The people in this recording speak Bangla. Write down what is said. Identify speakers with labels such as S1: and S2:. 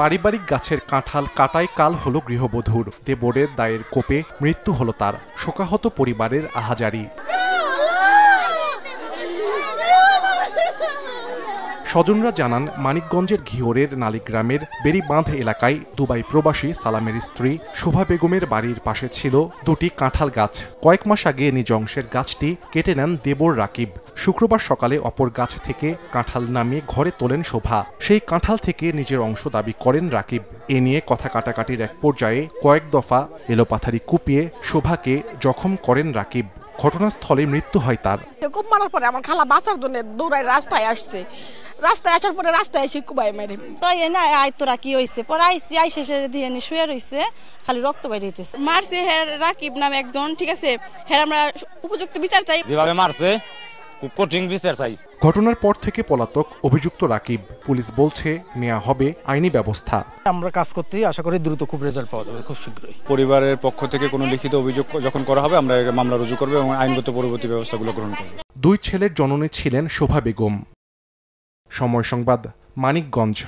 S1: পারিবারিক গাছের কাঁঠাল কাটাই কাল হলো গৃহবধূর, দেবরের দায়ের কোপে মৃত্যু হলো তার। শোকাহত পরিবারের আহাজারি। স্বজনরা জানান, মানিকগঞ্জের ঘিওরের নালিগ্রামের বেড়িবাঁধ এলাকায় দুবাই প্রবাসী সালামের স্ত্রী শোভা বেগমের বাড়ির পাশে ছিল দুটি কাঁঠাল গাছ। কয়েক মাস আগে নিজ অংশের গাছটি কেটে নেন দেবর রাকিব। শুক্রবার সকালে অপর গাছ থেকে কাঁঠাল নামিয়ে ঘরে তোলেন শোভা। সেই কাঁঠাল থেকে নিজের অংশ দাবি করেন রাকিব। এ নিয়ে কথা কাটাকাটির এক পর্যায়ে কয়েক দফা এলোপাথারি কুপিয়ে শোভাকে জখম করেন রাকিব। ঘটনাস্থলে মৃত্যু হয় তার।
S2: কুপ মারার পরে আমার খালা বাঁচার জন্য দৌড়ায় রাস্তায় আসছে। রাস্তায় আসার পরে রাস্তায় এসে কুবাই মেরে
S3: তাই না। আয় তোরা কি হয়েছে পরে আইসি আইসে দিয়ে শুয়ে রয়েছে, খালি রক্ত বেরিয়েছে।
S4: মারছে হের রাকিব নামে একজন, ঠিক আছে, হের আমরা উপযুক্ত বিচার চাই।
S5: যেভাবে মারছে খুব কঠিন বিচার চাই।
S1: ঘটনার পর থেকে পলাতক অভিযুক্ত রাকিব। পুলিশ বলছে নেওয়া হবে আইনি ব্যবস্থা।
S6: আমরা কাজ করতেই আশা করি দ্রুত খুব রেজাল্ট পাওয়া যাবে খুব শীঘ্রই।
S7: পরিবারের পক্ষ থেকে কোনো লিখিত অভিযোগ যখন করা হবে আমরা মামলা রুজু করব এবং আইনগত পরবর্তী ব্যবস্থাগুলো গ্রহণ করব।
S1: দুই ছেলের জননী ছিলেন শোভা বেগম। সময় সংবাদ, মানিকগঞ্জ।